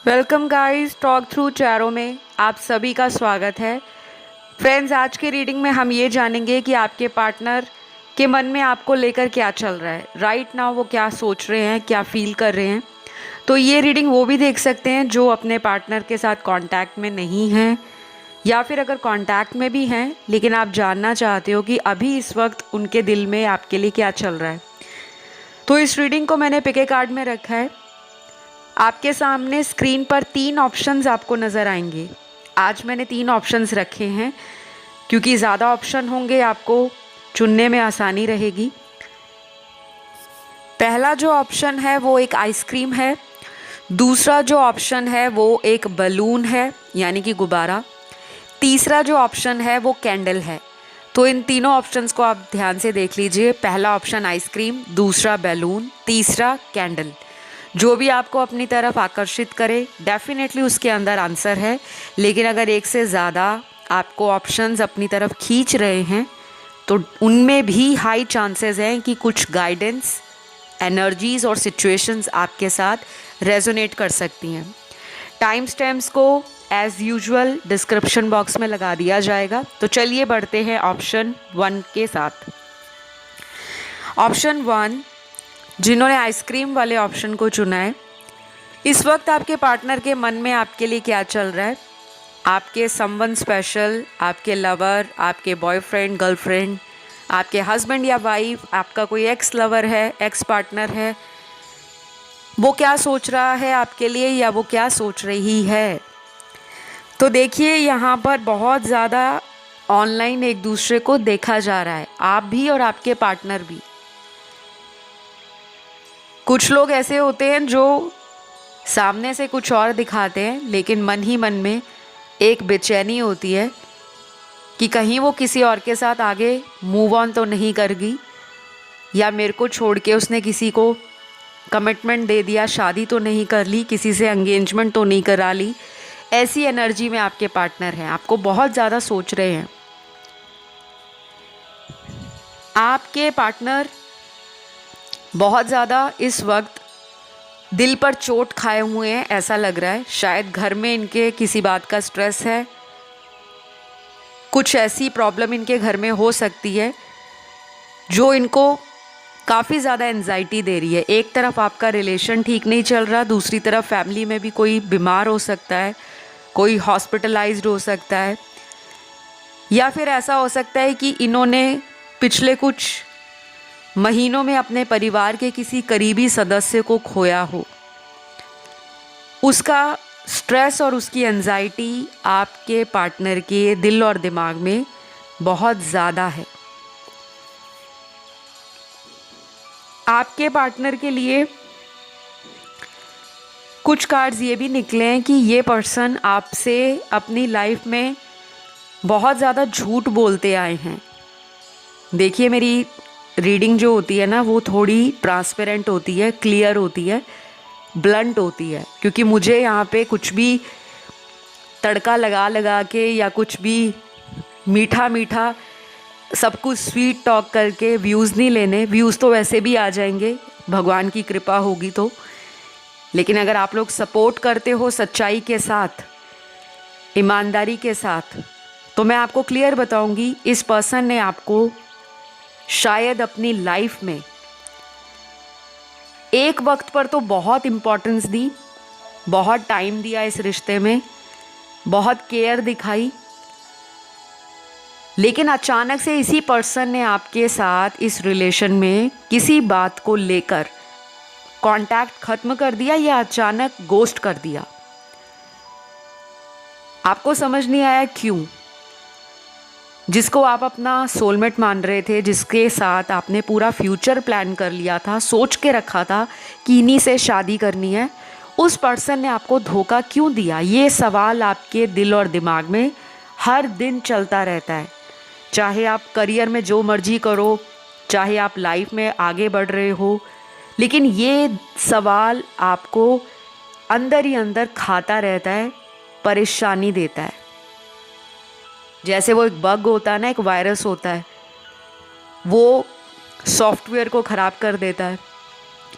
Welcome guys, talk through Chairo में आप सभी का स्वागत है। फ्रेंड्स, आज के रीडिंग में हम ये जानेंगे कि आपके पार्टनर के मन में आपको लेकर क्या चल रहा है। राइट नाउ वो क्या सोच रहे हैं, क्या फील कर रहे हैं। तो ये रीडिंग वो भी देख सकते हैं जो अपने पार्टनर के साथ कांटेक्ट में नहीं हैं, या फिर अगर कांटेक्ट में भी हैं लेकिन आप जानना चाहते हो कि अभी इस वक्त उनके दिल में आपके लिए क्या चल रहा है। तो इस रीडिंग को मैंने पिके कार्ड में रखा है। आपके सामने स्क्रीन पर 3 ऑप्शंस आपको नज़र आएंगे। आज मैंने 3 ऑप्शंस रखे हैं क्योंकि ज़्यादा ऑप्शन होंगे आपको चुनने में आसानी रहेगी। पहला जो ऑप्शन है वो एक आइसक्रीम है। दूसरा जो ऑप्शन है वो एक बलून है यानी कि गुब्बारा। तीसरा जो ऑप्शन है वो कैंडल है। तो इन तीनों ऑप्शंस को आप ध्यान से देख लीजिए। पहला ऑप्शन आइसक्रीम, दूसरा बैलून, तीसरा कैंडल। जो भी आपको अपनी तरफ आकर्षित करे डेफिनेटली उसके अंदर आंसर है। लेकिन अगर एक से ज़्यादा आपको ऑप्शंस अपनी तरफ खींच रहे हैं तो उनमें भी हाई चांसेस हैं कि कुछ गाइडेंस, एनर्जीज़ और सिचुएशंस आपके साथ रेजोनेट कर सकती हैं। टाइम स्टैम्प्स को एज़ यूजुअल डिस्क्रिप्शन बॉक्स में लगा दिया जाएगा। तो चलिए बढ़ते हैं ऑप्शन 1 के साथ। ऑप्शन 1, जिन्होंने आइसक्रीम वाले ऑप्शन को चुना है, इस वक्त आपके पार्टनर के मन में आपके लिए क्या चल रहा है। आपके समवन स्पेशल, आपके लवर, आपके बॉयफ्रेंड, गर्लफ्रेंड, आपके हस्बैंड या वाइफ, आपका कोई एक्स लवर है, एक्स पार्टनर है, वो क्या सोच रहा है आपके लिए या वो क्या सोच रही है। तो देखिए यहाँ पर बहुत ज़्यादा ऑनलाइन एक दूसरे को देखा जा रहा है, आप भी और आपके पार्टनर भी। कुछ लोग ऐसे होते हैं जो सामने से कुछ और दिखाते हैं लेकिन मन ही मन में एक बेचैनी होती है कि कहीं वो किसी और के साथ आगे मूव ऑन तो नहीं करेगी, या मेरे को छोड़ के उसने किसी को कमिटमेंट दे दिया, शादी तो नहीं कर ली, किसी से एंगेजमेंट तो नहीं करा ली। ऐसी एनर्जी में आपके पार्टनर हैं, आपको बहुत ज़्यादा सोच रहे हैं। आपके पार्टनर बहुत ज़्यादा इस वक्त दिल पर चोट खाए हुए हैं, ऐसा लग रहा है। शायद घर में इनके किसी बात का स्ट्रेस है, कुछ ऐसी प्रॉब्लम इनके घर में हो सकती है जो इनको काफ़ी ज़्यादा एंजाइटी दे रही है। एक तरफ आपका रिलेशन ठीक नहीं चल रहा, दूसरी तरफ फैमिली में भी कोई बीमार हो सकता है, कोई हॉस्पिटलाइज्ड हो सकता है, या फिर ऐसा हो सकता है कि इन्होंने पिछले कुछ महीनों में अपने परिवार के किसी करीबी सदस्य को खोया हो। उसका स्ट्रेस और उसकी एंजाइटी आपके पार्टनर के दिल और दिमाग में बहुत ज़्यादा है। आपके पार्टनर के लिए कुछ कार्ड्स ये भी निकले हैं कि ये पर्सन आपसे अपनी लाइफ में बहुत ज़्यादा झूठ बोलते आए हैं। देखिए, मेरी रीडिंग जो होती है ना वो थोड़ी ट्रांसपेरेंट होती है, क्लियर होती है, ब्लंट होती है, क्योंकि मुझे यहाँ पे कुछ भी तड़का लगा लगा के या कुछ भी मीठा मीठा सब कुछ स्वीट टॉक करके व्यूज़ नहीं लेने। व्यूज़ तो वैसे भी आ जाएंगे, भगवान की कृपा होगी तो। लेकिन अगर आप लोग सपोर्ट करते हो सच्चाई के साथ, ईमानदारी के साथ, तो मैं आपको क्लियर बताऊंगी, इस पर्सन ने आपको शायद अपनी लाइफ में एक वक्त पर तो बहुत इम्पोर्टेंस दी, बहुत टाइम दिया इस रिश्ते में, बहुत केयर दिखाई, लेकिन अचानक से इसी पर्सन ने आपके साथ इस रिलेशन में किसी बात को लेकर कांटेक्ट खत्म कर दिया या अचानक गोस्ट कर दिया। आपको समझ नहीं आया क्यों। जिसको आप अपना सोलमेट मान रहे थे, जिसके साथ आपने पूरा फ्यूचर प्लान कर लिया था, सोच के रखा था कि इन्हीं से शादी करनी है, उस पर्सन ने आपको धोखा क्यों दिया। ये सवाल आपके दिल और दिमाग में हर दिन चलता रहता है। चाहे आप करियर में जो मर्जी करो, चाहे आप लाइफ में आगे बढ़ रहे हो, लेकिन ये सवाल आपको अंदर ही अंदर खाता रहता है, परेशानी देता है। जैसे वो एक बग होता है ना, एक वायरस होता है, वो सॉफ्टवेयर को ख़राब कर देता है,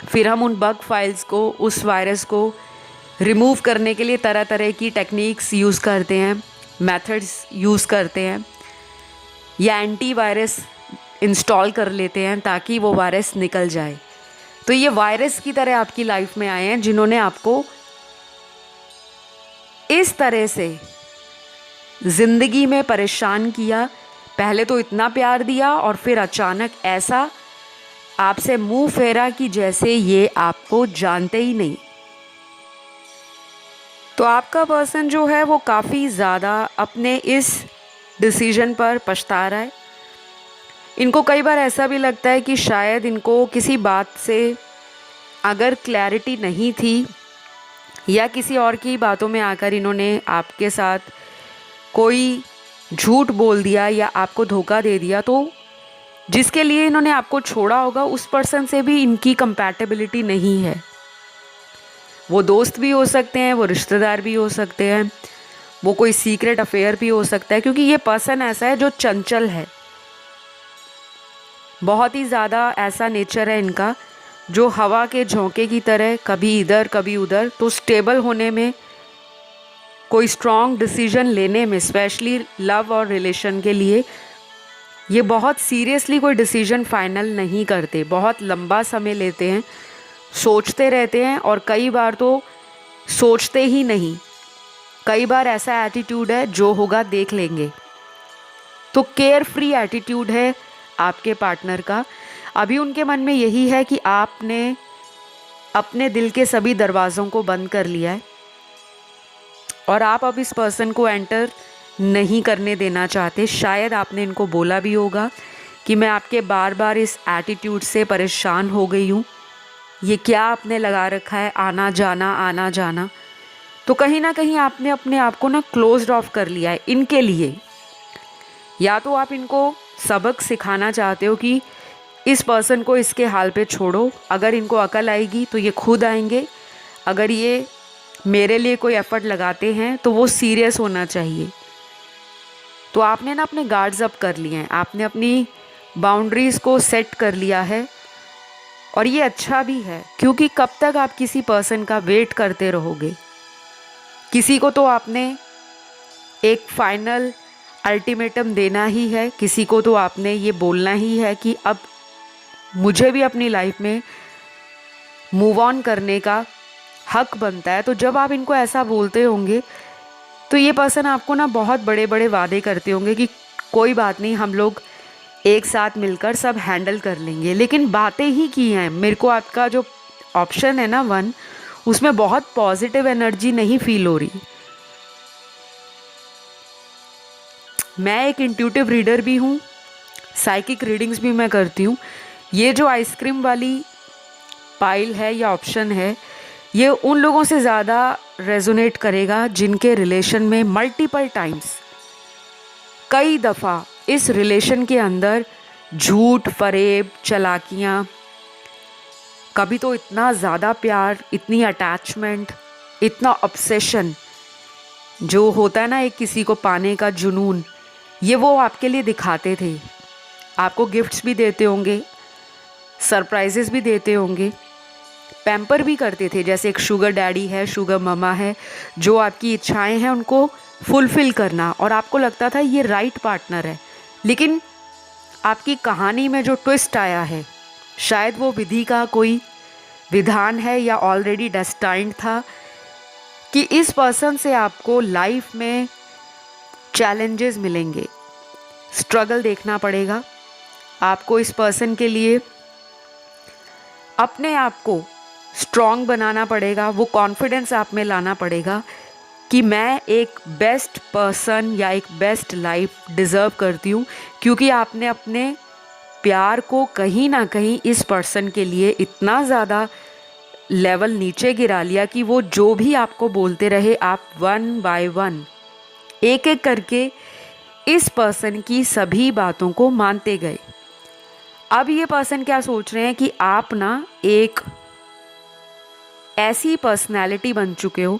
फिर हम उन बग फाइल्स को, उस वायरस को रिमूव करने के लिए तरह तरह की टेक्निक्स यूज़ करते हैं, मेथड्स यूज़ करते हैं, या एंटीवायरस इंस्टॉल कर लेते हैं ताकि वो वायरस निकल जाए। तो ये वायरस की तरह आपकी लाइफ में आए हैं जिन्होंने आपको इस तरह से ज़िंदगी में परेशान किया। पहले तो इतना प्यार दिया और फिर अचानक ऐसा आपसे मुंह फेरा कि जैसे ये आपको जानते ही नहीं। तो आपका पर्सन जो है वो काफ़ी ज़्यादा अपने इस डिसीजन पर पछता रहा है। इनको कई बार ऐसा भी लगता है कि शायद इनको किसी बात से अगर क्लैरिटी नहीं थी या किसी और की बातों में आकर इन्होंने आपके साथ कोई झूठ बोल दिया या आपको धोखा दे दिया, तो जिसके लिए इन्होंने आपको छोड़ा होगा उस पर्सन से भी इनकी कंपैटिबिलिटी नहीं है। वो दोस्त भी हो सकते हैं, वो रिश्तेदार भी हो सकते हैं, वो कोई सीक्रेट अफेयर भी हो सकता है, क्योंकि ये पर्सन ऐसा है जो चंचल है। बहुत ही ज़्यादा ऐसा नेचर है इनका जो हवा के झोंके की तरह कभी इधर कभी उधर। तो स्टेबल होने में, कोई स्ट्रॉन्ग डिसीजन लेने में, स्पेशली लव और रिलेशन के लिए, ये बहुत सीरियसली कोई डिसीजन फाइनल नहीं करते, बहुत लंबा समय लेते हैं, सोचते रहते हैं और कई बार तो सोचते ही नहीं। कई बार ऐसा एटीट्यूड है जो होगा देख लेंगे। तो केयर फ्री एटीट्यूड है आपके पार्टनर का। अभी उनके मन में यही है कि आपने अपने दिल के सभी दरवाज़ों को बंद कर लिया है और आप अब इस पर्सन को एंटर नहीं करने देना चाहते। शायद आपने इनको बोला भी होगा कि मैं आपके बार बार इस एटीट्यूड से परेशान हो गई हूँ, ये क्या आपने लगा रखा है, आना जाना आना जाना। तो कहीं ना कहीं आपने अपने आप को ना क्लोज्ड ऑफ कर लिया है इनके लिए। या तो आप इनको सबक सिखाना चाहते हो कि इस पर्सन को इसके हाल पे छोड़ो, अगर इनको अकल आएगी तो ये खुद आएंगे, अगर ये मेरे लिए कोई एफर्ट लगाते हैं तो वो सीरियस होना चाहिए। तो आपने ना अपने गार्ड्स अप कर लिए हैं, आपने अपनी बाउंड्रीज़ को सेट कर लिया है और ये अच्छा भी है, क्योंकि कब तक आप किसी पर्सन का वेट करते रहोगे। किसी को तो आपने एक फाइनल अल्टीमेटम देना ही है, किसी को तो आपने ये बोलना ही है कि अब मुझे भी अपनी लाइफ में मूव ऑन करने का हक बनता है। तो जब आप इनको ऐसा बोलते होंगे तो ये पर्सन आपको ना बहुत बड़े बड़े वादे करते होंगे कि कोई बात नहीं, हम लोग एक साथ मिलकर सब हैंडल कर लेंगे। लेकिन बातें ही की हैं। मेरे को आपका जो ऑप्शन है ना 1, उसमें बहुत पॉजिटिव एनर्जी नहीं फील हो रही। मैं एक इंट्यूटिव रीडर भी हूँ, साइकिक रीडिंग्स भी मैं करती हूँ। ये जो आइसक्रीम वाली पाइल है या ऑप्शन है, ये उन लोगों से ज़्यादा रेजोनेट करेगा जिनके रिलेशन में मल्टीपल टाइम्स, कई दफ़ा इस रिलेशन के अंदर झूठ, फरेब, चालाकियाँ, कभी तो इतना ज़्यादा प्यार, इतनी अटैचमेंट, इतना ऑब्सेशन जो होता है ना एक किसी को पाने का जुनून, ये वो आपके लिए दिखाते थे। आपको गिफ्ट्स भी देते होंगे, सरप्राइजेस भी देते होंगे, पैम्पर भी करते थे। जैसे एक शुगर डैडी है, शुगर ममा है, जो आपकी इच्छाएं हैं उनको फुलफ़िल करना, और आपको लगता था ये राइट पार्टनर है। लेकिन आपकी कहानी में जो ट्विस्ट आया है, शायद वो विधि का कोई विधान है या ऑलरेडी डेस्टाइन्ड था कि इस पर्सन से आपको लाइफ में चैलेंजेस मिलेंगे, स्ट्रगल देखना पड़ेगा। आपको इस पर्सन के लिए अपने आप को स्ट्रॉन्ग बनाना पड़ेगा, वो कॉन्फिडेंस आप में लाना पड़ेगा कि मैं एक बेस्ट पर्सन या एक बेस्ट लाइफ डिज़र्व करती हूँ, क्योंकि आपने अपने प्यार को कहीं ना कहीं इस पर्सन के लिए इतना ज़्यादा लेवल नीचे गिरा लिया कि वो जो भी आपको बोलते रहे, आप 1 बाय 1 एक एक करके इस पर्सन की सभी बातों को मानते गए। अब ये पर्सन क्या सोच रहे हैं कि आप ना एक ऐसी पर्सनैलिटी बन चुके हो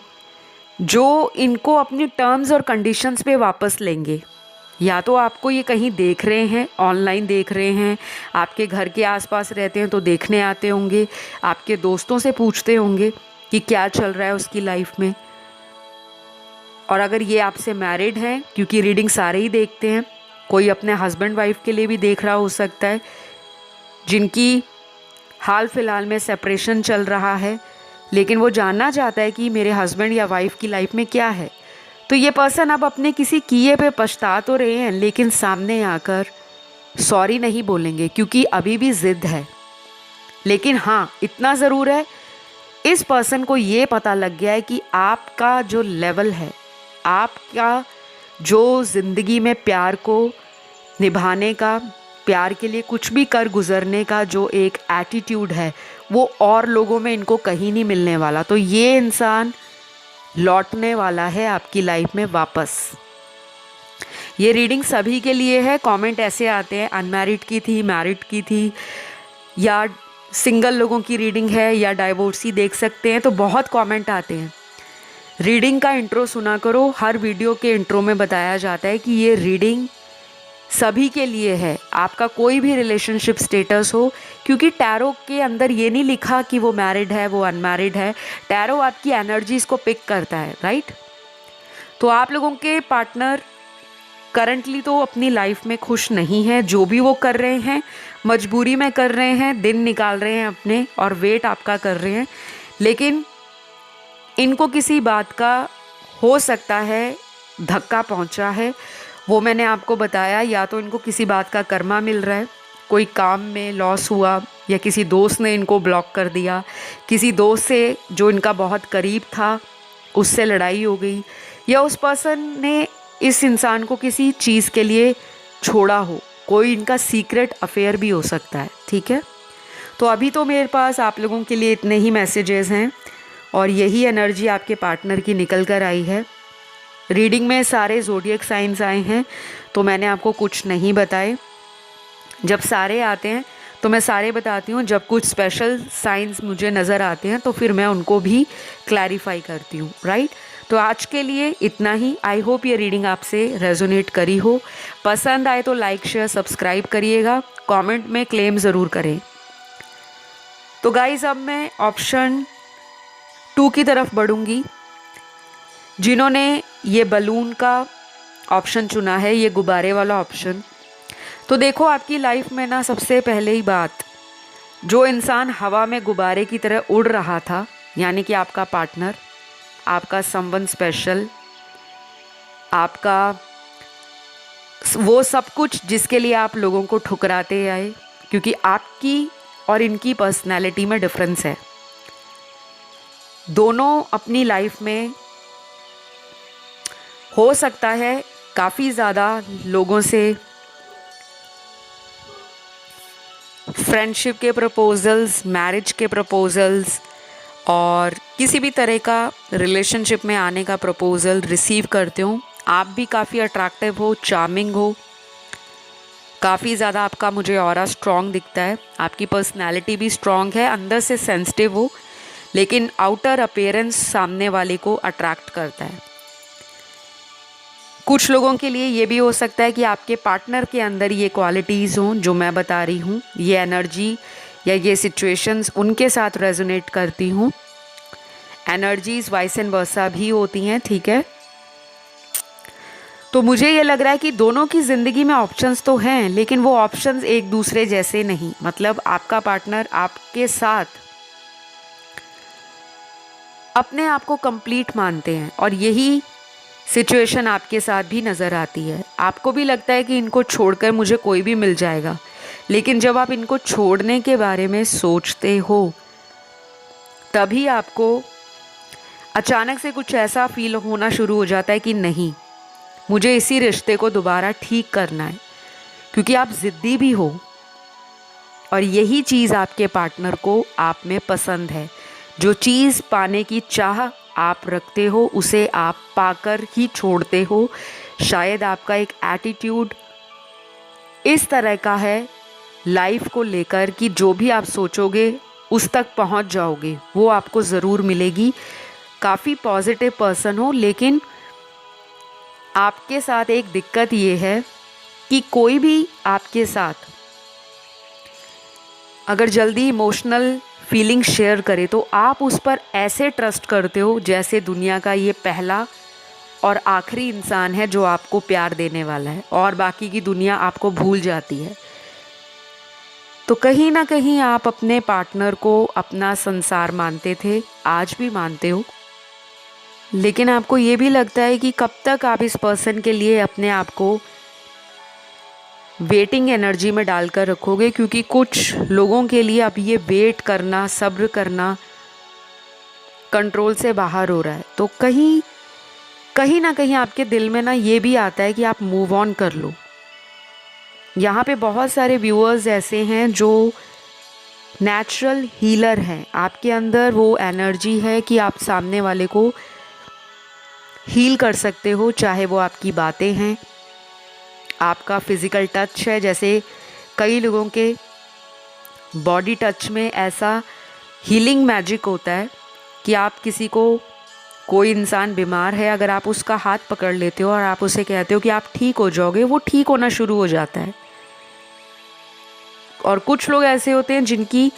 जो इनको अपनी टर्म्स और कंडीशंस पे वापस लेंगे। या तो आपको ये कहीं देख रहे हैं, ऑनलाइन देख रहे हैं, आपके घर के आसपास रहते हैं तो देखने आते होंगे, आपके दोस्तों से पूछते होंगे, कि क्या चल रहा है उसकी लाइफ में। और अगर ये आपसे मैरिड हैं, क्योंकि रीडिंग सारे ही देखते हैं, कोई अपने हस्बैंड वाइफ के लिए भी देख रहा हो सकता है जिनकी हाल फिलहाल में सेपरेशन चल रहा है, लेकिन वो जानना चाहता है कि मेरे हस्बैंड या वाइफ की लाइफ में क्या है। तो ये पर्सन अब अपने किसी किए पे पछता तो रहे हैं, लेकिन सामने आकर सॉरी नहीं बोलेंगे क्योंकि अभी भी ज़िद है। लेकिन हाँ, इतना ज़रूर है, इस पर्सन को ये पता लग गया है कि आपका जो लेवल है, आपका जो ज़िंदगी में प्यार को निभाने का, प्यार के लिए कुछ भी कर गुजरने का जो एक एटीट्यूड है, वो और लोगों में इनको कहीं नहीं मिलने वाला। तो ये इंसान लौटने वाला है आपकी लाइफ में वापस। ये रीडिंग सभी के लिए है। कमेंट ऐसे आते हैं, अनमैरिड की थी, मैरिड की थी, या सिंगल लोगों की रीडिंग है, या डाइवोर्सी देख सकते हैं। तो बहुत कमेंट आते हैं। रीडिंग का इंट्रो सुना करो। हर वीडियो के इंट्रो में बताया जाता है कि ये रीडिंग सभी के लिए है, आपका कोई भी रिलेशनशिप स्टेटस हो, क्योंकि टैरो के अंदर ये नहीं लिखा कि वो मैरिड है, वो अनमैरिड है। टैरो आपकी एनर्जीज को पिक करता है, राइट। तो आप लोगों के पार्टनर करंटली तो अपनी लाइफ में खुश नहीं है। जो भी वो कर रहे हैं मजबूरी में कर रहे हैं, दिन निकाल रहे हैं अपने और वेट आपका कर रहे हैं। लेकिन इनको किसी बात का हो सकता है धक्का पहुंचा है, वो मैंने आपको बताया। या तो इनको किसी बात का कर्मा मिल रहा है, कोई काम में लॉस हुआ, या किसी दोस्त ने इनको ब्लॉक कर दिया, किसी दोस्त से जो इनका बहुत करीब था उससे लड़ाई हो गई, या उस पर्सन ने इस इंसान को किसी चीज़ के लिए छोड़ा हो। कोई इनका सीक्रेट अफेयर भी हो सकता है, ठीक है। तो अभी तो मेरे पास आप लोगों के लिए इतने ही मैसेजेस हैं और यही एनर्जी आपके पार्टनर की निकल कर आई है। रीडिंग में सारे ज़ोडिएक साइंस आए हैं, तो मैंने आपको कुछ नहीं बताए। जब सारे आते हैं तो मैं सारे बताती हूँ। जब कुछ स्पेशल साइंस मुझे नज़र आते हैं तो फिर मैं उनको भी क्लैरिफाई करती हूँ, राइट। तो आज के लिए इतना ही। आई होप ये रीडिंग आपसे रेजोनेट करी हो। पसंद आए तो लाइक शेयर सब्सक्राइब करिएगा। कमेंट में क्लेम ज़रूर करें। तो गाइज़, अब मैं ऑप्शन 2 की तरफ बढ़ूँगी। जिन्होंने ये बलून का ऑप्शन चुना है, ये गुब्बारे वाला ऑप्शन, तो देखो आपकी लाइफ में ना, सबसे पहले ही बात, जो इंसान हवा में गुब्बारे की तरह उड़ रहा था, यानी कि आपका पार्टनर, आपका समवन स्पेशल, आपका वो सब कुछ जिसके लिए आप लोगों को ठुकराते आए, क्योंकि आपकी और इनकी पर्सनैलिटी में डिफरेंस है। दोनों अपनी लाइफ में हो सकता है काफ़ी ज़्यादा लोगों से फ्रेंडशिप के प्रपोजल्स, मैरिज के प्रपोजल्स और किसी भी तरह का रिलेशनशिप में आने का प्रपोजल रिसीव करते हो। आप भी काफ़ी अट्रैक्टिव हो, चार्मिंग हो, काफ़ी ज़्यादा आपका मुझे ऑरा स्ट्रॉन्ग दिखता है। आपकी पर्सनैलिटी भी स्ट्रॉन्ग है, अंदर से सेंसिटिव हो, लेकिन आउटर अपीयरेंस सामने वाले को अट्रैक्ट करता है। कुछ लोगों के लिए ये भी हो सकता है कि आपके पार्टनर के अंदर ये क्वालिटीज़ हों जो मैं बता रही हूँ, ये एनर्जी या ये सिचुएशंस उनके साथ रेजोनेट करती हूँ। एनर्जीज वाइस एंड वर्सा भी होती हैं, ठीक है। तो मुझे ये लग रहा है कि दोनों की ज़िंदगी में ऑप्शंस तो हैं, लेकिन वो ऑप्शंस एक दूसरे जैसे नहीं। मतलब आपका पार्टनर आपके साथ अपने आप को कंप्लीट मानते हैं और यही सिचुएशन आपके साथ भी नज़र आती है। आपको भी लगता है कि इनको छोड़कर मुझे कोई भी मिल जाएगा, लेकिन जब आप इनको छोड़ने के बारे में सोचते हो तभी आपको अचानक से कुछ ऐसा फील होना शुरू हो जाता है कि नहीं, मुझे इसी रिश्ते को दोबारा ठीक करना है, क्योंकि आप ज़िद्दी भी हो और यही चीज़ आपके पार्टनर को आप में पसंद है। जो चीज़ पाने की चाह आप रखते हो उसे आप पाकर ही छोड़ते हो। शायद आपका एक एटीट्यूड इस तरह का है लाइफ को लेकर कि जो भी आप सोचोगे उस तक पहुंच जाओगे, वो आपको ज़रूर मिलेगी। काफ़ी पॉजिटिव पर्सन हो, लेकिन आपके साथ एक दिक्कत ये है कि कोई भी आपके साथ अगर जल्दी इमोशनल फीलिंग शेयर करे तो आप उस पर ऐसे ट्रस्ट करते हो जैसे दुनिया का ये पहला और आखिरी इंसान है जो आपको प्यार देने वाला है, और बाकी की दुनिया आपको भूल जाती है। तो कहीं ना कहीं आप अपने पार्टनर को अपना संसार मानते थे, आज भी मानते हो, लेकिन आपको ये भी लगता है कि कब तक आप इस पर्सन के लिए अपने आप को वेटिंग एनर्जी में डालकर रखोगे, क्योंकि कुछ लोगों के लिए अब ये वेट करना, सब्र करना कंट्रोल से बाहर हो रहा है। तो कहीं ना कहीं आपके दिल में ना ये भी आता है कि आप मूव ऑन कर लो। यहाँ पे बहुत सारे व्यूअर्स ऐसे हैं जो नेचुरल हीलर हैं, आपके अंदर वो एनर्जी है कि आप सामने वाले को हील कर सकते हो, चाहे वो आपकी बातें हैं, आपका फिज़िकल टच है। जैसे कई लोगों के बॉडी टच में ऐसा हीलिंग मैजिक होता है कि आप किसी को, कोई इंसान बीमार है, अगर आप उसका हाथ पकड़ लेते हो और आप उसे कहते हो कि आप ठीक हो जाओगे, वो ठीक होना शुरू हो जाता है। और कुछ लोग ऐसे होते हैं जिनकी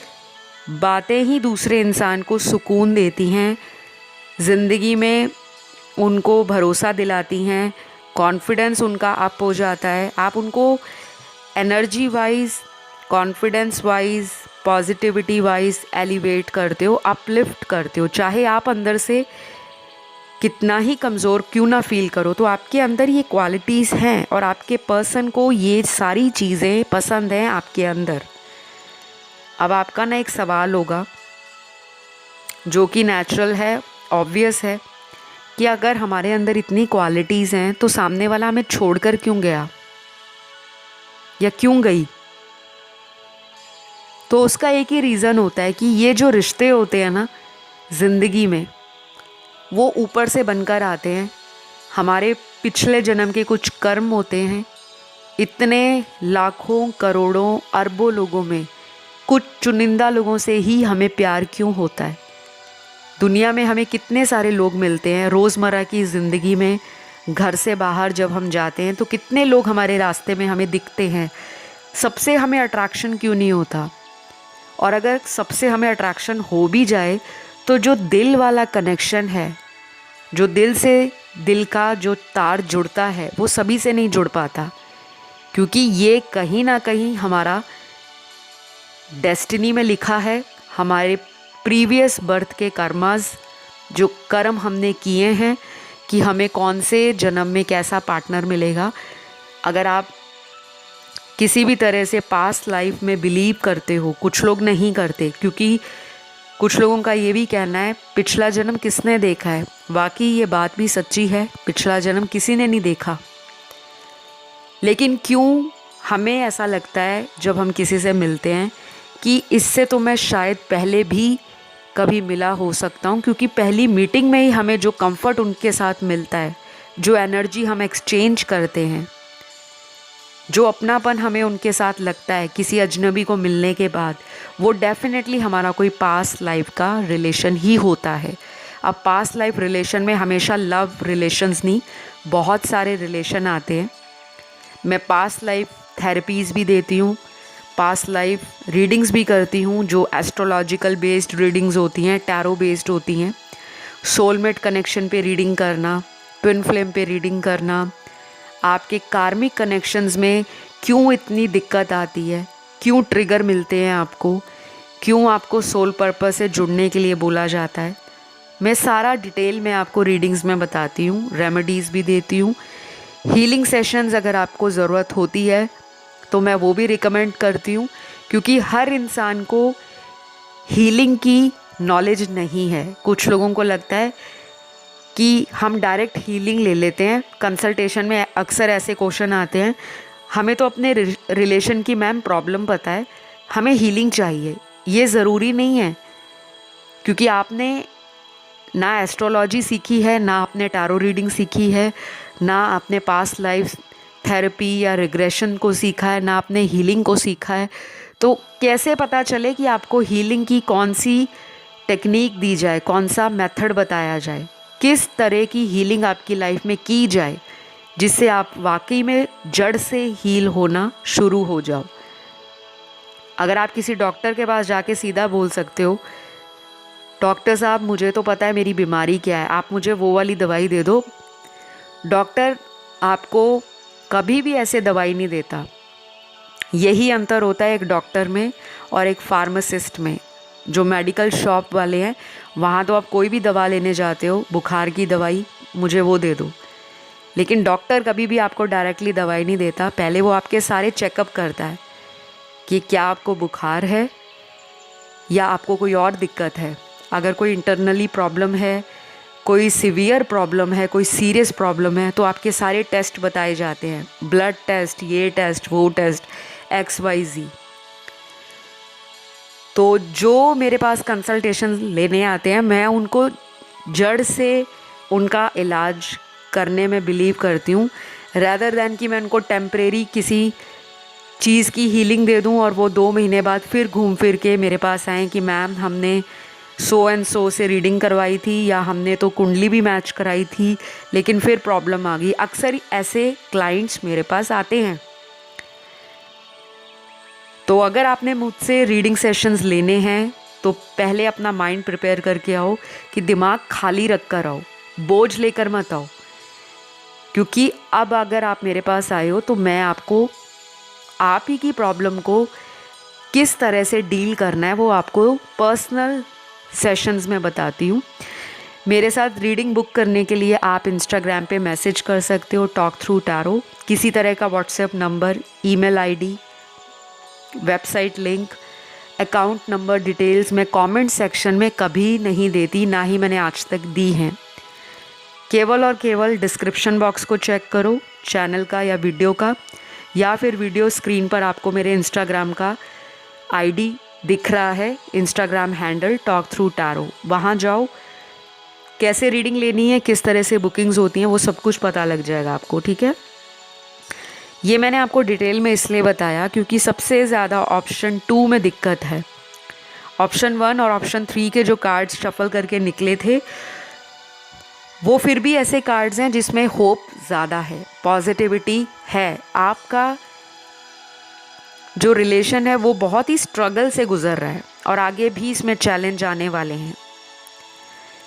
बातें ही दूसरे इंसान को सुकून देती हैं, ज़िंदगी में उनको भरोसा दिलाती हैं, कॉन्फिडेंस उनका अप हो जाता है। आप उनको energy wise, confidence wise, positivity wise elevate करते हो, अपलिफ्ट करते हो, चाहे आप अंदर से कितना ही कमज़ोर क्यों ना फील करो। तो आपके अंदर ये क्वालिटीज़ हैं और आपके पर्सन को ये सारी चीज़ें पसंद हैं आपके अंदर। अब आपका ना एक सवाल होगा जो कि नेचुरल है, ऑब्वियस है, कि अगर हमारे अंदर इतनी क्वालिटीज़ हैं तो सामने वाला हमें छोड़कर क्यों गया या क्यों गई। तो उसका एक ही रीज़न होता है कि ये जो रिश्ते होते हैं ना ज़िंदगी में, वो ऊपर से बनकर आते हैं। हमारे पिछले जन्म के कुछ कर्म होते हैं। इतने लाखों करोड़ों अरबों लोगों में कुछ चुनिंदा लोगों से ही हमें प्यार क्यों होता है। दुनिया में हमें कितने सारे लोग मिलते हैं रोज़मर्रा की ज़िंदगी में, घर से बाहर जब हम जाते हैं तो कितने लोग हमारे रास्ते में हमें दिखते हैं। सबसे हमें अट्रैक्शन क्यों नहीं होता? और अगर सबसे हमें अट्रैक्शन हो भी जाए तो जो दिल वाला कनेक्शन है, जो दिल से दिल का जो तार जुड़ता है, वो सभी से नहीं जुड़ पाता, क्योंकि ये कहीं ना कहीं हमारा डेस्टिनी में लिखा है। हमारे प्रीवियस बर्थ के कर्मास, जो कर्म हमने किए हैं कि हमें कौन से जन्म में कैसा पार्टनर मिलेगा। अगर आप किसी भी तरह से पास्ट लाइफ में बिलीव करते हो, कुछ लोग नहीं करते, क्योंकि कुछ लोगों का ये भी कहना है पिछला जन्म किसने देखा है। वाकई ये बात भी सच्ची है, पिछला जन्म किसी ने नहीं देखा। लेकिन क्यों हमें ऐसा लगता है जब हम किसी से मिलते हैं कि इससे तो मैं शायद पहले भी कभी मिला हो सकता हूँ, क्योंकि पहली मीटिंग में ही हमें जो कंफर्ट उनके साथ मिलता है, जो एनर्जी हम एक्सचेंज करते हैं, जो अपनापन हमें उनके साथ लगता है किसी अजनबी को मिलने के बाद, वो डेफिनेटली हमारा कोई पास्ट लाइफ का रिलेशन ही होता है। अब पास्ट लाइफ रिलेशन में हमेशा लव रिलेशंस नहीं, बहुत सारे रिलेशन आते हैं। मैं पास्ट लाइफ थेरेपीज़ भी देती हूँ, पास्ट लाइफ रीडिंग्स भी करती हूँ, जो एस्ट्रोलॉजिकल बेस्ड रीडिंग्स होती हैं, टैरो बेस्ड होती हैं। सोलमेट कनेक्शन पे रीडिंग करना, ट्विन फ्लेम पे रीडिंग करना, आपके कार्मिक कनेक्शंस में क्यों इतनी दिक्कत आती है, क्यों ट्रिगर मिलते हैं आपको, क्यों आपको सोल पर्पस से जुड़ने के लिए बोला जाता है, मैं सारा डिटेल में आपको रीडिंग्स में बताती हूँ, रेमेडीज़ भी देती हूँ। हीलिंग सेशंस अगर आपको ज़रूरत होती है तो मैं वो भी रिकमेंड करती हूँ, क्योंकि हर इंसान को हीलिंग की नॉलेज नहीं है। कुछ लोगों को लगता है कि हम डायरेक्ट हीलिंग ले लेते हैं। कंसल्टेशन में अक्सर ऐसे क्वेश्चन आते हैं, हमें तो अपने रिलेशन की मैम प्रॉब्लम पता है, हमें हीलिंग चाहिए। ये ज़रूरी नहीं है, क्योंकि आपने ना एस्ट्रोलॉजी सीखी है, ना आपने टैरो रीडिंग सीखी है, ना आपने पास्ट लाइफ थेरेपी या रिग्रेशन को सीखा है, ना आपने हीलिंग को सीखा है। तो कैसे पता चले कि आपको हीलिंग की कौन सी टेक्निक दी जाए, कौन सा मेथड बताया जाए, किस तरह की हीलिंग आपकी लाइफ में की जाए जिससे आप वाकई में जड़ से हील होना शुरू हो जाओ। अगर आप किसी डॉक्टर के पास जाके सीधा बोल सकते हो, डॉक्टर साहब मुझे तो पता है मेरी बीमारी क्या है, आप मुझे वो वाली दवाई दे दो, डॉक्टर आपको कभी भी ऐसे दवाई नहीं देता। यही अंतर होता है एक डॉक्टर में और एक फार्मासिस्ट में। जो मेडिकल शॉप वाले हैं वहाँ तो आप कोई भी दवा लेने जाते हो, बुखार की दवाई मुझे वो दे दो, लेकिन डॉक्टर कभी भी आपको डायरेक्टली दवाई नहीं देता। पहले वो आपके सारे चेकअप करता है कि क्या आपको बुखार है या आपको कोई और दिक्कत है। अगर कोई इंटरनली प्रॉब्लम है, कोई सीवियर प्रॉब्लम है, कोई सीरियस प्रॉब्लम है, तो आपके सारे टेस्ट बताए जाते हैं, ब्लड टेस्ट, ये टेस्ट, वो टेस्ट, XYZ। तो जो मेरे पास कंसल्टेशन लेने आते हैं, मैं उनको जड़ से उनका इलाज करने में बिलीव करती हूँ, रैदर दैन कि मैं उनको टेम्परेरी किसी चीज़ की हीलिंग दे दूँ और वो 2 महीने बाद फिर घूम फिर के मेरे पास आएँ कि मैम हमने सो एंड सो से रीडिंग करवाई थी या हमने तो कुंडली भी मैच कराई थी लेकिन फिर प्रॉब्लम आ गई। अक्सर ऐसे क्लाइंट्स मेरे पास आते हैं। तो अगर आपने मुझसे रीडिंग सेशंस लेने हैं तो पहले अपना माइंड प्रिपेयर करके आओ कि दिमाग खाली रख कर आओ, बोझ लेकर मत आओ। क्योंकि अब अगर आप मेरे पास आए हो तो मैं आपको आप ही की प्रॉब्लम को किस तरह से डील करना है वो आपको पर्सनल सेशंस में बताती हूँ। मेरे साथ रीडिंग बुक करने के लिए आप इंस्टाग्राम पे मैसेज कर सकते हो, टॉक थ्रू टैरो। किसी तरह का WhatsApp number, email ID, website link, account number details मैं कमेंट सेक्शन में कभी नहीं देती, ना ही मैंने आज तक दी हैं। केवल और केवल डिस्क्रिप्शन बॉक्स को चेक करो चैनल का या वीडियो का, या फिर वीडियो स्क्रीन पर आपको मेरे इंस्टाग्राम का आईडी दिख रहा है, Instagram handle talk through tarot. वहाँ जाओ, कैसे रीडिंग लेनी है, किस तरह से बुकिंग्स होती हैं, वो सब कुछ पता लग जाएगा आपको, ठीक है। ये मैंने आपको डिटेल में इसलिए बताया क्योंकि सबसे ज़्यादा ऑप्शन 2 में दिक्कत है। ऑप्शन 1 और ऑप्शन 3 के जो कार्ड्स शफल करके निकले थे वो फिर भी ऐसे कार्ड्स हैं जिसमें होप ज़्यादा है, पॉजिटिविटी है। आपका जो रिलेशन है वो बहुत ही स्ट्रगल से गुजर रहा है और आगे भी इसमें चैलेंज आने वाले हैं।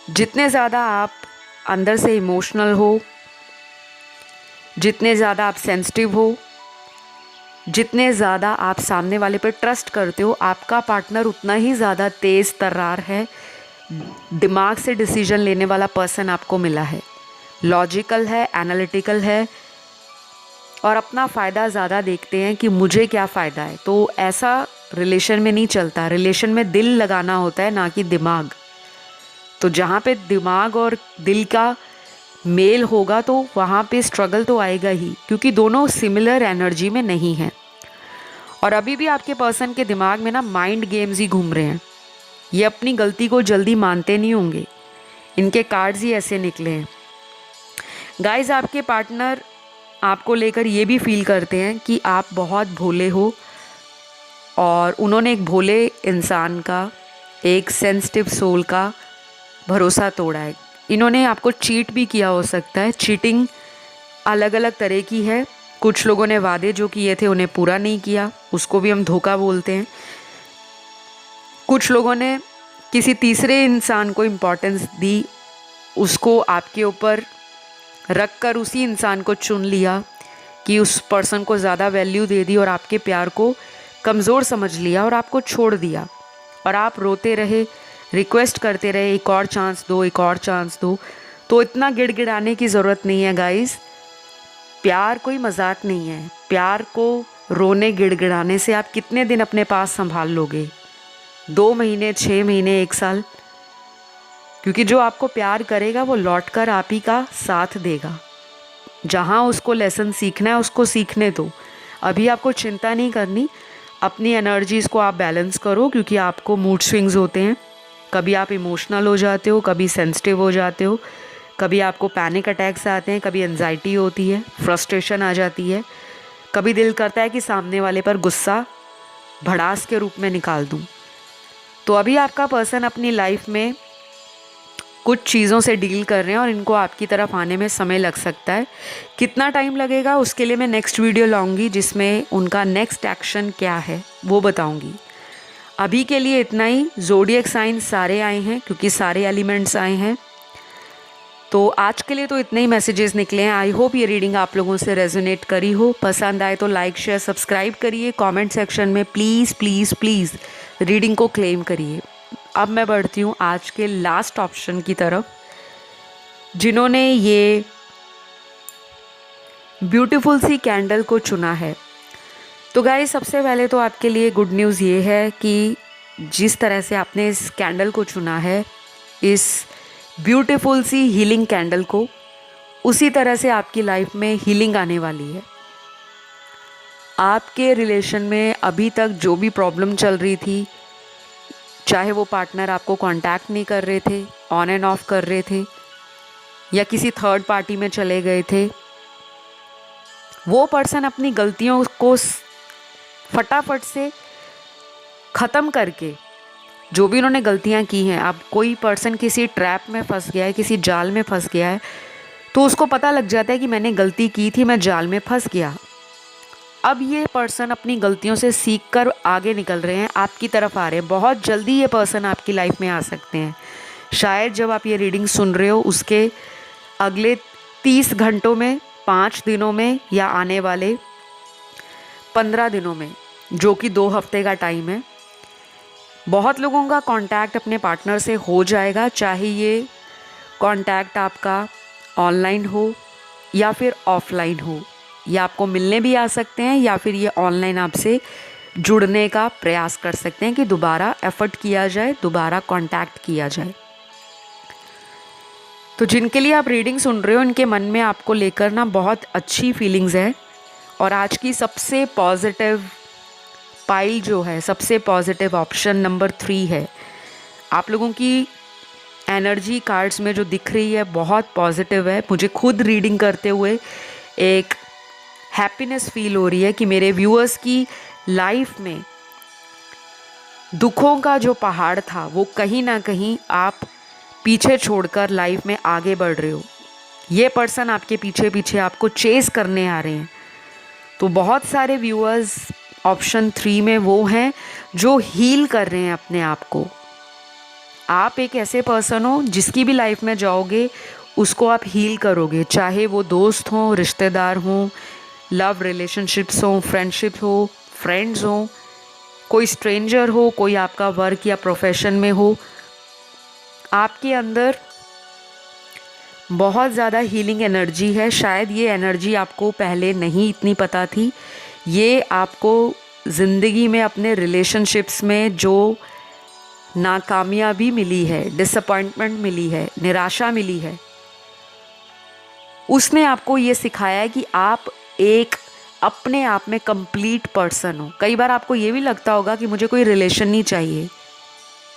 जितने ज़्यादा आप अंदर से इमोशनल हो, जितने ज़्यादा आप सेंसिटिव हो, जितने ज़्यादा आप सामने वाले पर ट्रस्ट करते हो, आपका पार्टनर उतना ही ज़्यादा तेज़ तर्रार है, दिमाग से डिसीजन लेने वाला पर्सन आपको मिला है, लॉजिकल है, एनालिटिकल है और अपना फ़ायदा ज़्यादा देखते हैं कि मुझे क्या फ़ायदा है। तो ऐसा रिलेशन में नहीं चलता। रिलेशन में दिल लगाना होता है, ना कि दिमाग। तो जहाँ पे दिमाग और दिल का मेल होगा तो वहाँ पे स्ट्रगल तो आएगा ही, क्योंकि दोनों सिमिलर एनर्जी में नहीं हैं। और अभी भी आपके पर्सन के दिमाग में ना माइंड गेम्स ही घूम रहे हैं। ये अपनी गलती को जल्दी मानते नहीं होंगे, इनके कार्ड्स ही ऐसे निकले हैं। गाइस, आपके पार्टनर आपको लेकर ये भी फील करते हैं कि आप बहुत भोले हो और उन्होंने एक भोले इंसान का, एक सेंसिटिव सोल का भरोसा तोड़ा है। इन्होंने आपको चीट भी किया हो सकता है। चीटिंग अलग अलग तरह की है। कुछ लोगों ने वादे जो किए थे उन्हें पूरा नहीं किया, उसको भी हम धोखा बोलते हैं। कुछ लोगों ने किसी तीसरे इंसान को इम्पोर्टेंस दी, उसको आपके ऊपर रख कर उसी इंसान को चुन लिया कि उस पर्सन को ज़्यादा वैल्यू दे दी और आपके प्यार को कमज़ोर समझ लिया और आपको छोड़ दिया। और आप रोते रहे, रिक्वेस्ट करते रहे, एक और चांस दो, एक और चांस दो। तो इतना गिड़गिड़ाने की ज़रूरत नहीं है गाइस। प्यार कोई मजाक नहीं है। प्यार को रोने गिड़गिड़ाने से आप कितने दिन अपने पास संभाल लोगे? 2 महीने, 6 महीने, 1 साल? क्योंकि जो आपको प्यार करेगा वो लौटकर आप ही का साथ देगा। जहाँ उसको लेसन सीखना है उसको सीखने दो। अभी आपको चिंता नहीं करनी। अपनी एनर्जीज़ को आप बैलेंस करो, क्योंकि आपको मूड स्विंग्स होते हैं। कभी आप इमोशनल हो जाते हो, कभी सेंसिटिव हो जाते हो, कभी आपको पैनिक अटैक्स आते हैं, कभी एंजाइटी होती है, फ्रस्ट्रेशन आ जाती है, कभी दिल करता है कि सामने वाले पर गुस्सा भड़ास के रूप में निकाल दूं। तो अभी आपका पर्सन अपनी लाइफ में कुछ चीज़ों से डील कर रहे हैं और इनको आपकी तरफ आने में समय लग सकता है। कितना टाइम लगेगा उसके लिए मैं नेक्स्ट वीडियो लाऊंगी, जिसमें उनका नेक्स्ट एक्शन क्या है वो बताऊंगी। अभी के लिए इतना ही। ज़ोडिएक साइन सारे आए हैं क्योंकि सारे एलिमेंट्स आए हैं। तो आज के लिए तो इतने ही मैसेजेस निकले हैं। आई होप ये रीडिंग आप लोगों से रेजोनेट करी हो। पसंद आए तो लाइक शेयर सब्सक्राइब करिए। कमेंट सेक्शन में प्लीज़ प्लीज़ प्लीज़ रीडिंग को क्लेम करिए। अब मैं बढ़ती हूँ आज के लास्ट ऑप्शन की तरफ, जिन्होंने ये ब्यूटीफुल सी कैंडल को चुना है। तो गाइस, सबसे पहले तो आपके लिए गुड न्यूज़ ये है कि जिस तरह से आपने इस कैंडल को चुना है, इस ब्यूटीफुल सी हीलिंग कैंडल को, उसी तरह से आपकी लाइफ में हीलिंग आने वाली है। आपके रिलेशन में अभी तक जो भी प्रॉब्लम चल रही थी, चाहे वो पार्टनर आपको कांटेक्ट नहीं कर रहे थे, ऑन एंड ऑफ कर रहे थे, या किसी थर्ड पार्टी में चले गए थे, वो पर्सन अपनी गलतियों को फटाफट से ख़त्म करके, जो भी उन्होंने गलतियां की हैं, अब कोई पर्सन किसी ट्रैप में फंस गया है, किसी जाल में फंस गया है, तो उसको पता लग जाता है कि मैंने गलती की थी, मैं जाल में फंस गया। अब ये पर्सन अपनी गलतियों से सीख कर आगे निकल रहे हैं, आपकी तरफ आ रहे हैं। बहुत जल्दी ये पर्सन आपकी लाइफ में आ सकते हैं। शायद जब आप ये रीडिंग सुन रहे हो उसके अगले 30 घंटों में, 5 दिनों में, या आने वाले 15 दिनों में, जो कि 2 हफ्ते का टाइम है, बहुत लोगों का कांटेक्ट अपने पार्टनर से हो जाएगा। चाहे ये कांटेक्ट आपका ऑनलाइन हो या फिर ऑफलाइन हो, या आपको मिलने भी आ सकते हैं, या फिर ये ऑनलाइन आपसे जुड़ने का प्रयास कर सकते हैं कि दोबारा एफर्ट किया जाए, दोबारा कांटेक्ट किया जाए। तो जिनके लिए आप रीडिंग सुन रहे हो, उनके मन में आपको लेकर ना बहुत अच्छी फीलिंग्स है। और आज की सबसे पॉजिटिव पाइल जो है, सबसे पॉजिटिव ऑप्शन नंबर 3 है। आप लोगों की एनर्जी कार्ड्स में जो दिख रही है बहुत पॉजिटिव है। मुझे खुद रीडिंग करते हुए एक हैप्पीनेस फील हो रही है कि मेरे व्यूअर्स की लाइफ में दुखों का जो पहाड़ था वो कहीं ना कहीं आप पीछे छोड़कर लाइफ में आगे बढ़ रहे हो। ये पर्सन आपके पीछे पीछे आपको चेस करने आ रहे हैं। तो बहुत सारे व्यूअर्स ऑप्शन 3 में वो हैं जो हील कर रहे हैं अपने आप को। आप एक ऐसे पर्सन हो जिसकी भी लाइफ में जाओगे उसको आप हील करोगे, चाहे वो दोस्त हों, रिश्तेदार हों, लव रिलेशनशिप्स हों, फ्रेंडशिप हो, फ्रेंड्स हों, कोई स्ट्रेंजर हो, कोई आपका वर्क या प्रोफेशन में हो। आपके अंदर बहुत ज़्यादा हीलिंग एनर्जी है। शायद ये एनर्जी आपको पहले नहीं इतनी पता थी। ये आपको ज़िंदगी में अपने रिलेशनशिप्स में जो नाकामयाबी मिली है, डिसअपॉइंटमेंट मिली है, निराशा मिली है, उसने आपको ये सिखाया है कि आप एक अपने आप में कंप्लीट पर्सन हो। कई बार आपको ये भी लगता होगा कि मुझे कोई रिलेशन नहीं चाहिए।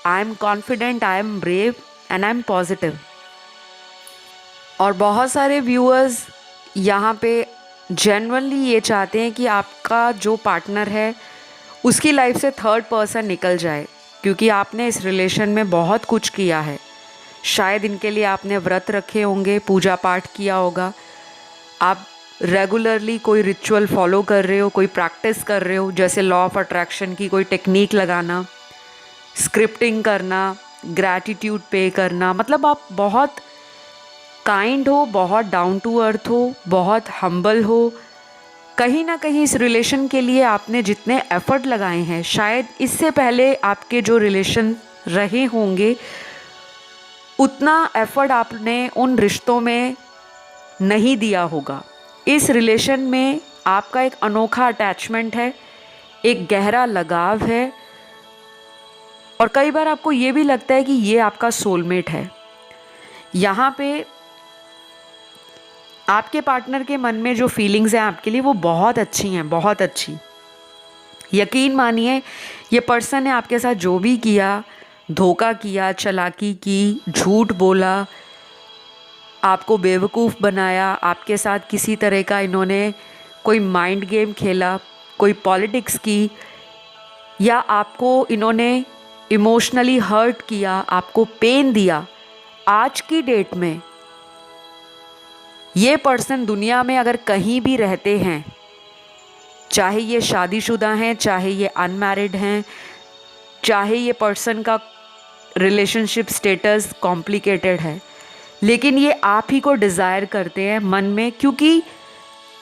I am confident, I am brave and I am positive. और बहुत सारे व्यूअर्स यहाँ पे जेन्युइनली ये चाहते हैं कि आपका जो पार्टनर है उसकी लाइफ से थर्ड पर्सन निकल जाए, क्योंकि आपने इस रिलेशन में बहुत कुछ किया है। शायद इनके लिए आपने व्रत रखे होंगे, पूजा पाठ किया होगा, आप रेगुलरली कोई रिचुअल फॉलो कर रहे हो, कोई प्रैक्टिस कर रहे हो, जैसे लॉ ऑफ अट्रैक्शन की कोई टेक्निक लगाना, स्क्रिप्टिंग करना, ग्रैटिट्यूड पे करना। मतलब आप बहुत काइंड हो, बहुत डाउन टू अर्थ हो, बहुत हम्बल हो। कहीं ना कहीं इस रिलेशन के लिए आपने जितने एफर्ट लगाए हैं, शायद इससे पहले आपके जो रिलेशन रहे होंगे उतना एफर्ट आपने उन रिश्तों में नहीं दिया होगा। इस रिलेशन में आपका एक अनोखा अटैचमेंट है, एक गहरा लगाव है, और कई बार आपको ये भी लगता है कि ये आपका सोलमेट है। यहाँ पे आपके पार्टनर के मन में जो फीलिंग्स हैं आपके लिए वो बहुत अच्छी हैं, बहुत अच्छी। यकीन मानिए, ये पर्सन ने आपके साथ जो भी किया, धोखा किया, चालाकी की, झूठ बोला, आपको बेवकूफ़ बनाया, आपके साथ किसी तरह का इन्होंने कोई माइंड गेम खेला, कोई पॉलिटिक्स की, या आपको इन्होंने इमोशनली हर्ट किया, आपको पेन दिया, आज की डेट में ये पर्सन दुनिया में अगर कहीं भी रहते हैं, चाहे ये शादीशुदा हैं, चाहे ये अनमैरिड हैं, चाहे ये पर्सन का रिलेशनशिप स्टेटस कॉम्प्लिकेटेड है, लेकिन ये आप ही को डिज़ायर करते हैं मन में, क्योंकि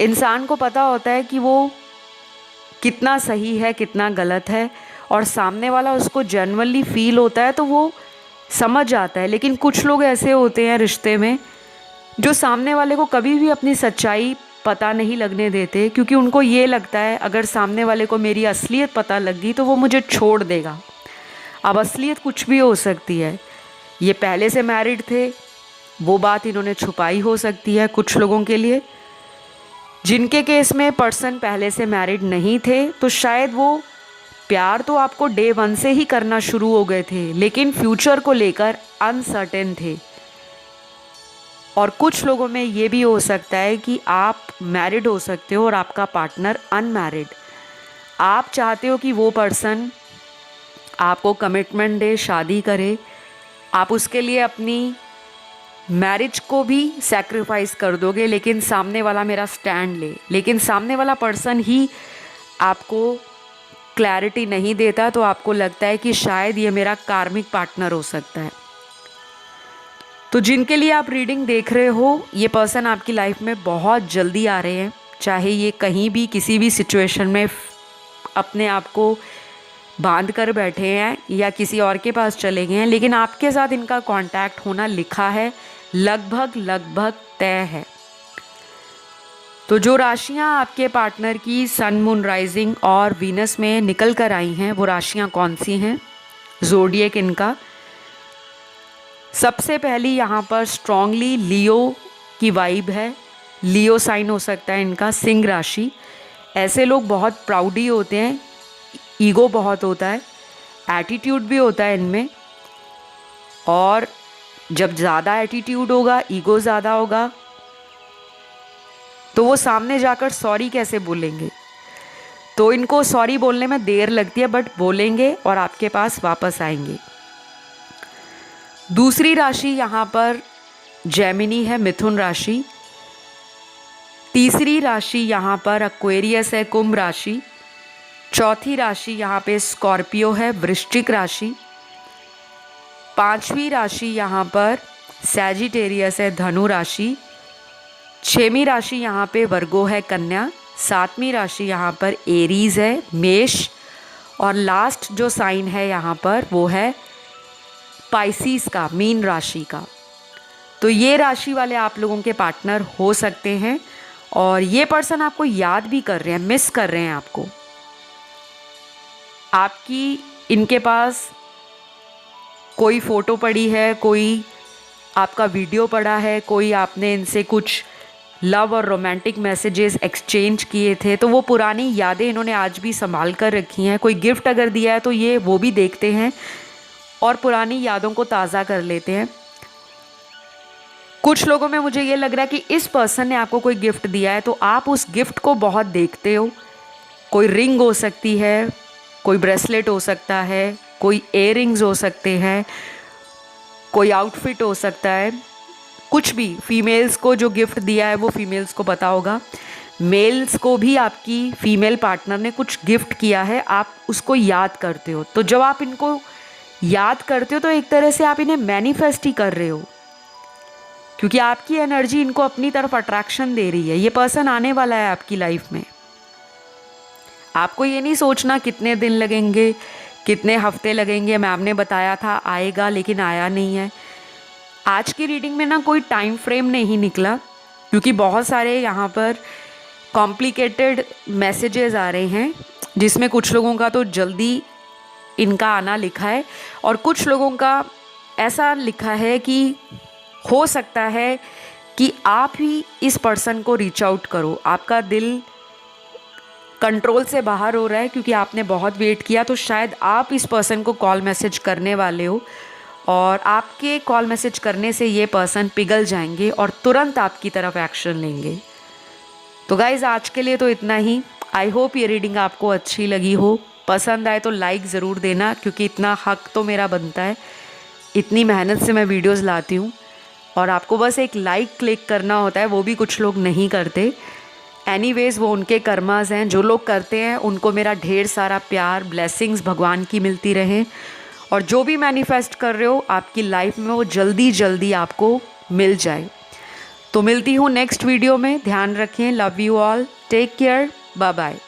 इंसान को पता होता है कि वो कितना सही है कितना गलत है, और सामने वाला उसको जेन्युइनली फील होता है तो वो समझ आता है। लेकिन कुछ लोग ऐसे होते हैं रिश्ते में जो सामने वाले को कभी भी अपनी सच्चाई पता नहीं लगने देते, क्योंकि उनको ये लगता है अगर सामने वाले को मेरी असलियत पता लग गई तो वो मुझे छोड़ देगा। अब असलियत कुछ भी हो सकती है। ये पहले से मैरिड थे, वो बात इन्होंने छुपाई हो सकती है कुछ लोगों के लिए। जिनके केस में पर्सन पहले से मैरिड नहीं थे तो शायद वो प्यार तो आपको डे 1 से ही करना शुरू हो गए थे, लेकिन फ्यूचर को लेकर अनसर्टेन थे। और कुछ लोगों में ये भी हो सकता है कि आप मैरिड हो सकते हो और आपका पार्टनर अनमैरिड। आप चाहते हो कि वो पर्सन आपको कमिटमेंट दे, शादी करे, आप उसके लिए अपनी मैरिज को भी सैक्रिफाइस कर दोगे, लेकिन सामने वाला मेरा स्टैंड ले। लेकिन सामने वाला पर्सन ही आपको क्लैरिटी नहीं देता, तो आपको लगता है कि शायद ये मेरा कार्मिक पार्टनर हो सकता है। तो जिनके लिए आप रीडिंग देख रहे हो, ये पर्सन आपकी लाइफ में बहुत जल्दी आ रहे हैं, चाहे ये कहीं भी किसी भी सिचुएशन में अपने आप को बांध कर बैठे हैं या किसी और के पास चले गए हैं, लेकिन आपके साथ इनका कांटेक्ट होना लिखा है, लगभग तय है। तो जो राशियां आपके पार्टनर की सन, मून, राइजिंग और वीनस में निकल कर आई हैं, वो राशियां कौन सी हैं, ज़ोडिएक इनका। सबसे पहली यहाँ पर स्ट्रांगली लियो की वाइब है। लियो साइन हो सकता है इनका, सिंह राशि। ऐसे लोग बहुत प्राउडी होते हैं, ईगो बहुत होता है, एटीट्यूड भी होता है इनमें, और जब ज़्यादा एटीट्यूड होगा, ईगो ज़्यादा होगा, तो वो सामने जाकर सॉरी कैसे बोलेंगे। तो इनको सॉरी बोलने में देर लगती है, बट बोलेंगे और आपके पास वापस आएंगे। दूसरी राशि यहाँ पर जेमिनी है, मिथुन राशि। तीसरी राशि यहाँ पर एक्वेरियस है, कुंभ राशि। चौथी राशि यहाँ पे स्कॉर्पियो है, वृश्चिक राशि। पांचवी राशि यहाँ पर सैजिटेरियस है, धनु राशि। छठवीं राशि यहाँ पे वर्गो है, कन्या। सातवीं राशि यहाँ पर एरीज है, मेष। और लास्ट जो साइन है यहाँ पर वो है पाइसिस का, मीन राशि का। तो ये राशि वाले आप लोगों के पार्टनर हो सकते हैं, और ये पर्सन आपको याद भी कर रहे हैं, मिस कर रहे हैं आपको। आपकी इनके पास कोई फ़ोटो पड़ी है, कोई आपका वीडियो पड़ा है, कोई आपने इनसे कुछ लव और रोमांटिक मैसेजेस एक्सचेंज किए थे, तो वो पुरानी यादें इन्होंने आज भी संभाल कर रखी हैं। कोई गिफ्ट अगर दिया है तो ये वो भी देखते हैं और पुरानी यादों को ताज़ा कर लेते हैं। कुछ लोगों में मुझे ये लग रहा है कि इस पर्सन ने आपको कोई गिफ्ट दिया है तो आप उस गिफ्ट को बहुत देखते हो। कोई रिंग हो सकती है, कोई ब्रेसलेट हो सकता है, कोई इयररिंग्स हो सकते हैं, कोई आउटफिट हो सकता है, कुछ भी। फीमेल्स को जो गिफ्ट दिया है वो फीमेल्स को पता होगा। मेल्स को भी आपकी फीमेल पार्टनर ने कुछ गिफ्ट किया है, आप उसको याद करते हो। तो जब आप इनको याद करते हो तो एक तरह से आप इन्हें मैनिफेस्ट ही कर रहे हो, क्योंकि आपकी एनर्जी इनको अपनी तरफ अट्रैक्शन दे रही है। ये पर्सन आने वाला है आपकी लाइफ में। आपको ये नहीं सोचना कितने दिन लगेंगे, कितने हफ्ते लगेंगे। मैम ने बताया था आएगा, लेकिन आया नहीं है। आज की रीडिंग में ना कोई टाइम फ्रेम नहीं निकला, क्योंकि बहुत सारे यहाँ पर कॉम्प्लिकेटेड मैसेजेस आ रहे हैं, जिसमें कुछ लोगों का तो जल्दी इनका आना लिखा है और कुछ लोगों का ऐसा लिखा है कि हो सकता है कि आप ही इस पर्सन को रीच आउट करो। आपका दिल कंट्रोल से बाहर हो रहा है क्योंकि आपने बहुत वेट किया, तो शायद आप इस पर्सन को कॉल मैसेज करने वाले हो और आपके कॉल मैसेज करने से ये पर्सन पिघल जाएंगे और तुरंत आपकी तरफ एक्शन लेंगे। तो गाइज़ आज के लिए तो इतना ही। आई होप ये रीडिंग आपको अच्छी लगी हो। पसंद आए तो लाइक ज़रूर देना, क्योंकि इतना हक तो मेरा बनता है। इतनी मेहनत से मैं वीडियोस लाती हूँ और आपको बस एक लाइक क्लिक करना होता है, वो भी कुछ लोग नहीं करते। एनीवेज वो उनके कर्मास हैं, जो लोग करते हैं उनको मेरा ढेर सारा प्यार, ब्लेसिंग्स भगवान की मिलती रहे। और जो भी मैनिफेस्ट कर रहे हो आपकी लाइफ में वो जल्दी जल्दी आपको मिल जाए। तो मिलती हूँ नेक्स्ट वीडियो में। ध्यान रखें। Love you all, take care, bye bye.